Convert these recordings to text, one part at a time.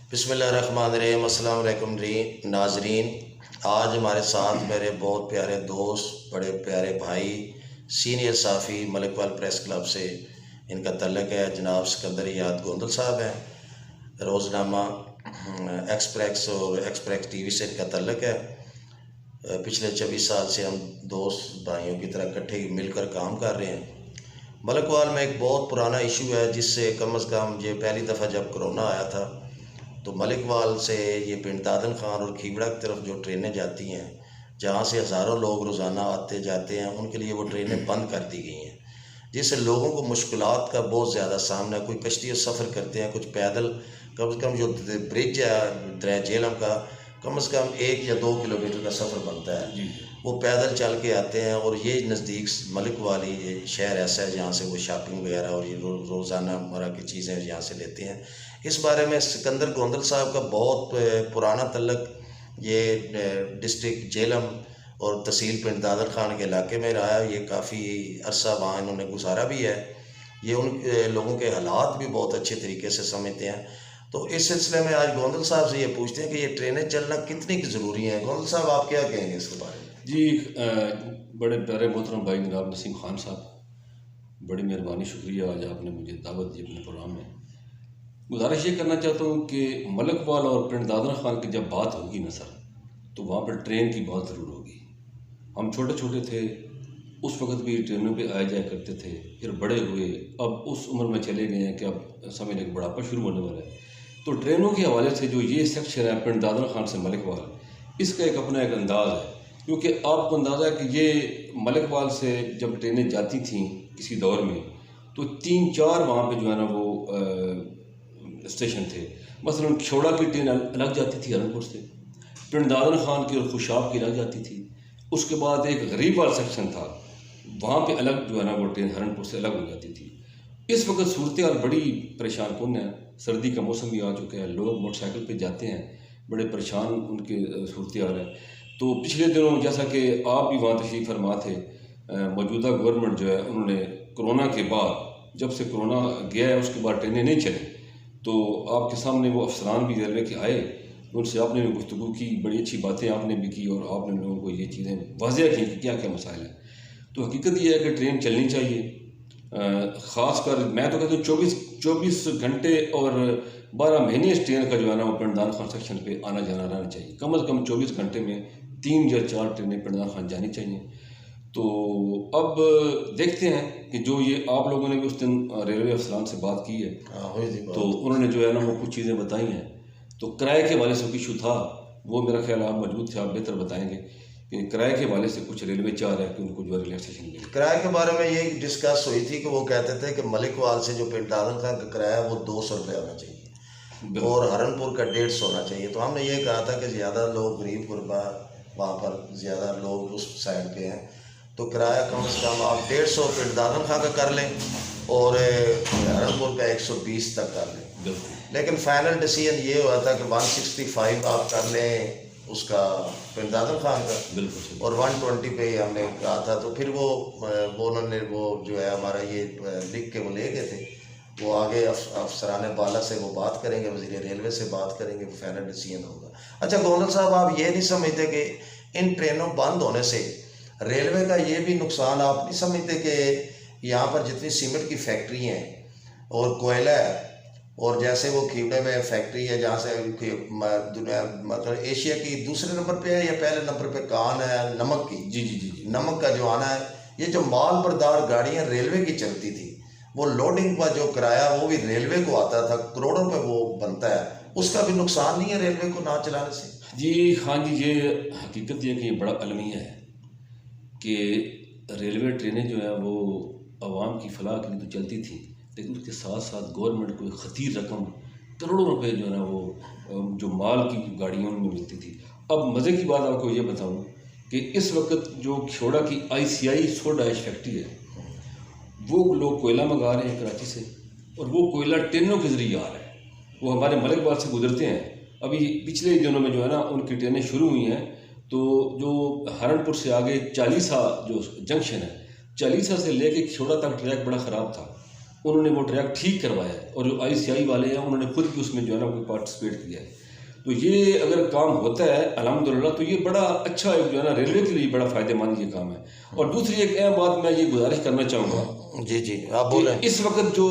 बिस्मिल्लाहिर्रहमानिर्रहीम। अस्सलाम वालेकुम नाजरीन। आज हमारे साथ मेरे बहुत प्यारे दोस्त, बड़े प्यारे भाई, सीनियर साफ़ी मलिकवाल प्रेस क्लब से इनका तल्लक है, जनाब सिकंदर याद गोंदल साहब हैं। रोज़नामा एक्सप्रेस और एक्सप्रेस टीवी से इनका तल्लक है। पिछले 24 साल से हम दोस्त भाइयों की तरह इकट्ठे मिलकर काम कर रहे हैं। मलिकवाल में एक बहुत पुराना इशू है, जिससे कम अज़ कम ये पहली दफ़ा जब कोरोना आया था तो मलिकवाल से ये पिंड दादन खान और खीबड़ा की तरफ जो ट्रेनें जाती हैं, जहाँ से हज़ारों लोग रोज़ाना आते जाते हैं, उनके लिए वो ट्रेनें बंद कर दी गई हैं, जिससे लोगों को मुश्किलात का बहुत ज़्यादा सामना। कोई कश्ती सफ़र करते हैं, कुछ पैदल। कम से कम जो ब्रिज है दरिया झेलम का, कम से कम 1 या 2 किलोमीटर का सफ़र बनता है, वो पैदल चल के आते हैं। और ये नज़दीक मलिकवाल ये शहर ऐसा है जहाँ से वो शॉपिंग वगैरह और ये रोज़ाना मरा की चीज़ें यहाँ से लेते हैं। इस बारे में सिकंदर गोंदल साहब का बहुत पुराना तल्लक ये डिस्ट्रिक्ट झेलम और तहसील पिंड दादर खान के इलाके में रहा है। ये काफ़ी अरसा वहाँ इन्होंने गुजारा भी है। ये उन लोगों के हालात भी बहुत अच्छे तरीके से समझते हैं। तो इस सिलसिले में आज गोंदल साहब से ये पूछते हैं कि ये ट्रेनें चलना कितनी की ज़रूरी है। गोंदल साहब, आप क्या कहेंगे इसके बारे में? जी, बड़े प्यारे मोहतरम भाई जनाब नसीम खान साहब, बड़ी मेहरबानी, शुक्रिया आज आपने मुझे दावत दी अपने प्रोग्राम में। गुजारिश ये करना चाहता हूँ कि मलिकवाल और पिंड दादरा खान की जब बात होगी ना सर, तो वहाँ पर ट्रेन की बहुत ज़रूर होगी। हम छोटे छोटे थे उस वक्त भी ट्रेनों पे आया जाया करते थे, फिर बड़े हुए, अब उस उम्र में चले गए हैं कि अब समझ लें कि बुढ़ापा शुरू होने वाला है। तो ट्रेनों के हवाले से जो ये सेक्शन है पिंड दादरा खान से मलिकवाल, इसका एक अपना एक अंदाज़ है, क्योंकि आपको अंदाज़ा है कि ये मलिकवाल से जब ट्रेनें जाती थीं किसी दौर में, तो 3-4 वहाँ पे जो है ना वो स्टेशन थे। मसलन खियोड़ा की ट्रेन अलग जाती थी हरनपुर से, पिंड दादन खान की और खुशाब की अलग जाती थी। उसके बाद एक गरीब वाला सेक्शन था, वहाँ पे अलग जो है ना वो ट्रेन हरनपुर से अलग हो जाती थी। इस वक्त सूरत हाल बड़ी परेशान कौन है, सर्दी का मौसम भी आ चुका है, लोग मोटरसाइकिल पे जाते हैं, बड़े परेशान उनके सूरत हाल है। तो पिछले दिनों जैसा कि आप भी वहाँ तशरीफ़ फरमा थे, मौजूदा गवर्नमेंट जो है उन्होंने कोरोना के बाद, जब से कोरोना गया है उसके बाद ट्रेनें नहीं चली, तो आपके सामने वो अफसरान भी रेलवे के आए, उनसे आपने भी गुफ्तगू की, बड़ी अच्छी बातें आपने भी की और आपने लोगों को ये चीज़ें वाज़ेह की कि क्या क्या मसाइल हैं। तो हकीकत ये है कि ट्रेन चलनी चाहिए। ख़ास कर मैं तो कहता हूँ 24 घंटे और 12 महीने इस ट्रेन का जो है ना वो पिंड दादन खान सेक्शन पे आना जाना रहना चाहिए। कम से कम 24 घंटे में 3 या 4 ट्रेनें पिंड दादन खान जानी चाहिए। तो अब देखते हैं कि जो ये आप लोगों ने भी उस दिन रेलवे अफसरान से बात की है, तो उन्होंने जो है ना वो कुछ चीज़ें बताई हैं। तो किराए के हवाले से इशू था, वो मेरा ख्याल आप मौजूद थे, आप बेहतर बताएंगे कि किराए के हवाले से कुछ रेलवे चाह रहा है कि उनको जो रिलैक्सेशन मिले। किराए के बारे में ये डिस्कस हुई थी कि वो कहते थे कि मलिकवाल से जो पिंड दादन खान का किराया वो 200 रुपये होना चाहिए और हरनपुर का 150 होना चाहिए। तो हमने ये कहा था कि ज़्यादा लोग गरीब गुरबा वहाँ पर ज़्यादा लोग उस साइड पे हैं, तो किराया कम से कम आप 150 पिंड दादन खान का कर लें और हरनपुर का 120 तक कर लें। लेकिन फाइनल डिसीजन ये हुआ था कि 165 आप कर लें उसका पिंड दादन खान का, बिल्कुल, और 120 पे हमने कहा था। तो फिर वो उन्होंने वो जो है हमारा ये लिख के वो ले गए थे। वो आगे अफसरान बाला से वो बात करेंगे, वज़ीर रेलवे से बात करेंगे, वो फाइनल डिसीजन होगा। अच्छा गोंदल साहब, आप ये नहीं समझते कि इन ट्रेनों बंद होने से रेलवे का ये भी नुकसान आप नहीं समझते कि यहाँ पर जितनी सीमेंट की फैक्ट्री हैं और कोयला है, और जैसे वो खीवड़े में फैक्ट्री है जहाँ से दुनिया मतलब एशिया की दूसरे नंबर पे है या पहले नंबर पे कान है नमक की, जी, नमक का जो आना है, ये जो माल बरदार गाड़ियाँ रेलवे की चलती थी, वो लोडिंग का जो किराया वो भी रेलवे को आता था, करोड़ों पे वो बनता है, उसका भी नुकसान नहीं है रेलवे को ना चलाने से? जी हाँ जी, ये हकीकत ये कि ये बड़ा अलमिया है कि रेलवे ट्रेनें जो है वो आवाम की फलाह के लिए तो चलती थी, लेकिन उसके साथ साथ गवर्नमेंट को खतीर रकम करोड़ों रुपए जो है ना वो जो माल की गाड़ियों में मिलती थी। अब मज़े की बात आपको ये बताऊं कि इस वक्त जो खियोड़ा की ICI सोडा ऐश फैक्ट्री है, वो लोग कोयला मंगा रहे हैं कराची से, और वो कोयला ट्रेनों के ज़रिए आ रहा है, वो हमारे मलिकवाल से गुजरते हैं। अभी पिछले दिनों में जो है ना उनकी ट्रेनें शुरू हुई हैं, तो जो हरनपुर से आगे चालीसा जो जंक्शन है, चालीसा से लेके खियोड़ा तक ट्रैक बड़ा ख़राब था, उन्होंने वो ट्रैक ठीक करवाया है, और जो ICI वाले हैं उन्होंने खुद भी उसमें जो है ना कोई पार्टिसिपेट किया है। तो ये अगर काम होता है अल्हम्दुलिल्लाह, तो ये बड़ा अच्छा एक जो है ना रेलवे के लिए बड़ा फ़ायदेमंद ये काम है। और दूसरी एक अहम बात मैं ये गुजारिश करना चाहूँगा, जी जी आप बोलें। इस वक्त जो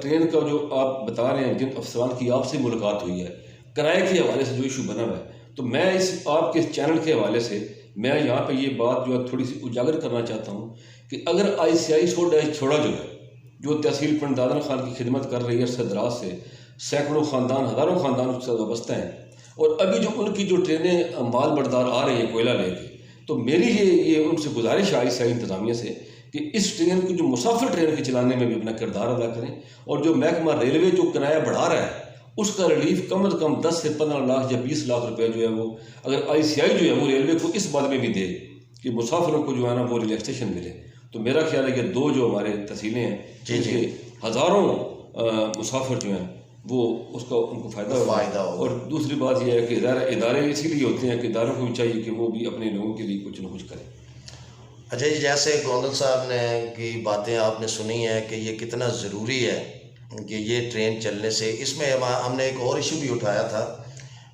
ट्रेन का जो आप बता रहे हैं, जिन अफसरान की आपसे मुलाकात हुई है, किराए के हवाले से जो इशू बना हुआ है, तो मैं इस आपके चैनल के हवाले से मैं यहाँ पे ये बात जो है थोड़ी सी उजागर करना चाहता हूँ कि अगर ICI छोड़ा जो है, जो तहसील पिंड दादन खान की खिदमत कर रही है अरसे दराज से, सैकड़ों ख़ानदान हज़ारों ख़ानदान उसके साथ वाबस्ता हैं, और अभी जो उनकी जो ट्रेनें माल बरदार आ रही हैं कोयला लेके, तो मेरी ये उनसे गुजारिश है ICI इंतज़ामिया से कि इस ट्रेन की जो मुसाफिर ट्रेन के चलाने में भी अपना किरदार अदा करें, और जो महकमा रेलवे जो किराया बढ़ा रहा है उसका रिलीफ कम से कम 10 से 15 लाख या 20 लाख रुपए जो है वो अगर ICI जो है वो रेलवे को इस बात में भी दे कि मुसाफिरों को जो है ना वो रिलैक्सेशन मिले, तो मेरा ख्याल है कि दो जो हमारे तहसीलें हैं जिनके हज़ारों मुसाफिर जो हैं वो उसका उनको फ़ायदा होगा। और दूसरी बात यह है कि इदारे इसीलिए होते हैं कि इदारों को भी चाहिए कि वो भी अपने लोगों के लिए कुछ न कुछ करें। अच्छा जी, जैसे गोंदल साहब ने की बातें आपने सुनी है कि ये कितना ज़रूरी है कि ये ट्रेन चलने से, इसमें हमने एक और इशू भी उठाया था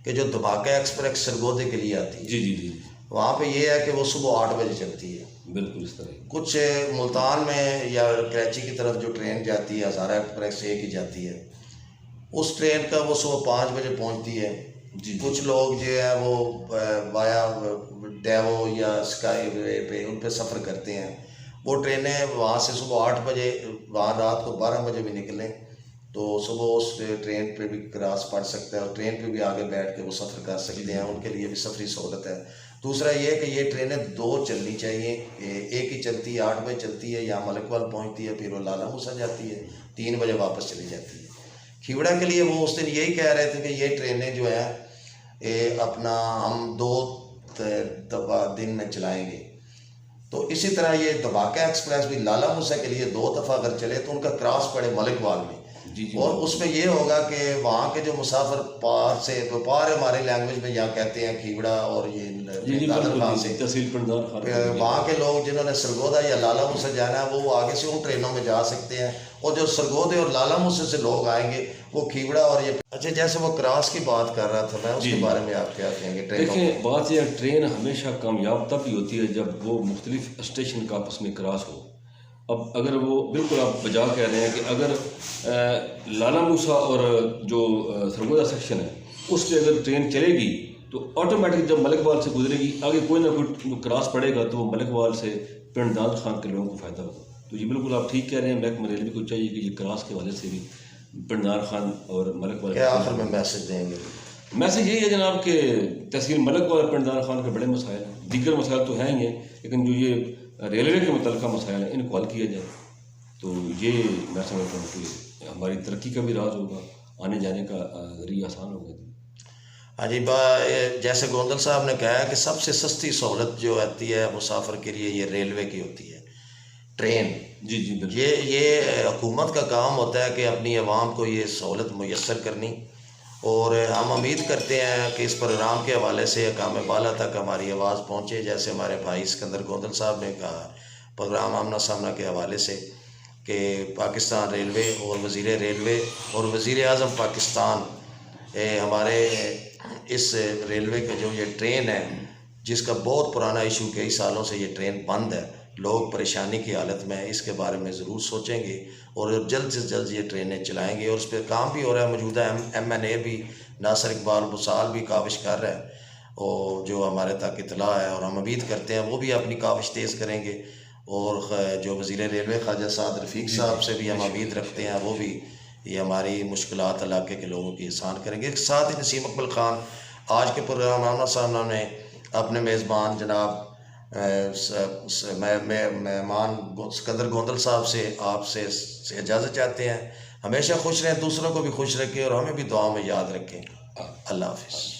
कि जो धमाका एक्सप्रेस सरगोदे के लिए आती है, जी जी जी, वहाँ पे ये है कि वो सुबह 8 बजे चलती है। बिल्कुल इस तरह। कुछ मुल्तान में या कराची की तरफ जो ट्रेन जाती है हज़ारा एक्सप्रेस एक ही जाती है, उस ट्रेन का वो सुबह 5 बजे पहुँचती है। जी, कुछ लोग जो है वो वाया डेवो या स्काई वे पे उन पे सफ़र करते हैं। वो ट्रेनें वहाँ से सुबह 8 बजे, वहाँ रात को 12 बजे भी निकलें तो सुबह उस ट्रेन पे भी क्रॉस पड़ सकता है और ट्रेन पे भी आगे बैठ के वो सफ़र कर सकते हैं, उनके लिए भी सफरी सहूलत है। दूसरा ये है कि ये ट्रेनें दो चलनी चाहिए, एक ही चलती है 8 बजे चलती है, या मलकवाल पहुँचती है, फिर वो लाला मूसा जाती है, 3 बजे वापस चली जाती है। खीवड़ा के लिए वो उस दिन यही कह रहे थे कि ये ट्रेनें जो है अपना हम 2 दफ़ा दिन में चलाएंगे। तो इसी तरह ये धमाका एक्सप्रेस भी लाला मूसा के लिए 2 दफ़ा अगर चले तो उनका क्रॉस पड़े मलिकवाल में। जी जी, और उसमें ये होगा कि वहाँ के जो मुसाफिर पार से, तो पार हमारे लैंग्वेज में यहाँ कहते हैं खीवड़ा, और ये दादर खान से तहसील पिंड वहाँ के लोग जिन्होंने सरगोदा या लाला मूसा जाना है वो आगे से उन ट्रेनों में जा सकते हैं, और जो सरगोदे और लाला मूसा से लोग आएंगे वो खीवड़ा और ये। अच्छा, जैसे वो क्रॉस की बात कर रहा था मैं, उसके बारे में आप क्या कहेंगे? देखिए, बात यह ट्रेन हमेशा कामयाब तब ही होती है जब वो मुख्तलिफ स्टेशन का आपस में क्रॉस हो। अब अगर वो बिल्कुल आप बजा कह रहे हैं कि अगर लाला मूसा और जो सरगोदा सेक्शन है उस पर अगर ट्रेन चलेगी तो ऑटोमेटिक जब मलिकवाल से गुजरेगी आगे कोई ना कोई क्रॉस पड़ेगा तो मलिकवाल से पिंड दाद खान के लोगों को फ़ायदा होगा। तो ये बिल्कुल आप ठीक कह रहे हैं, महकमा रेलवे को चाहिए कि ये क्रॉस के वाले से भी पिंडदार खान और मलिकवाल क्या आखिर में मैसेज देंगे? मैसेज यही है जनाब कि तहसील मलिकवाल और पिंडदार खान के बड़े मसाइल हैं, दीगर मसाइल तो हैं ही हैं, लेकिन जो ये रेलवे के मुतल्लिक़ा मसाइल हैं इनको हल किया जाए तो ये मैं समझता हूँ कि हमारी तरक्की का भी राज होगा, आने जाने का ज़रिया आसान होगा। हाँ जी, जैसे गोंदल साहब ने कहा है कि सबसे सस्ती सहूलत जो आती है मुसाफिर के लिए ये रेलवे की होती है, ट्रेन। जी जी, ये हुकूमत का काम होता है कि अपनी आवाम को ये सहूलत मुयस्सर करनी, और हम उम्मीद करते हैं कि इस प्रोग्राम के हवाले से अकाम बाला तक हमारी आवाज़ पहुँचे। जैसे हमारे भाई सिकंदर गोंदल साहब ने कहा प्रोग्राम आमना सामना के हवाले से कि पाकिस्तान रेलवे और वज़ीर रेलवे और वज़ीर आज़म पाकिस्तान हमारे इस रेलवे के जो ये ट्रेन है जिसका बहुत पुराना इशू, कई सालों से ये ट्रेन बंद है, लोग परेशानी की हालत में, इसके बारे में ज़रूर सोचेंगे और जल्द से जल्द ये ट्रेनें चलाएंगे। और उस पर काम भी हो रहा है, मौजूदा MNA भी नासिर इकबाल बुसाल भी काविश कर रहा है, और जो हमारे तक इतला है, और हम उम्मीद करते हैं वो भी अपनी काविश तेज़ करेंगे। और जो वज़ीर रेलवे ख्वाजा साद रफ़ीक साहब से भी हम उम्मीद रखते हैं वो भी ये हमारी मुश्किलात इलाके के लोगों की आसान करेंगे। साथ ही नसीम अकबल ख़ान आज के प्रोग्राम आमना सामना में अपने मेज़बान जनाब मेहमान सिकंदर गोंदल साहब से आपसे इजाज़त चाहते हैं। हमेशा खुश रहें, दूसरों को भी खुश रखें और हमें भी दुआ में याद रखें। अल्लाह हाफ़िज़।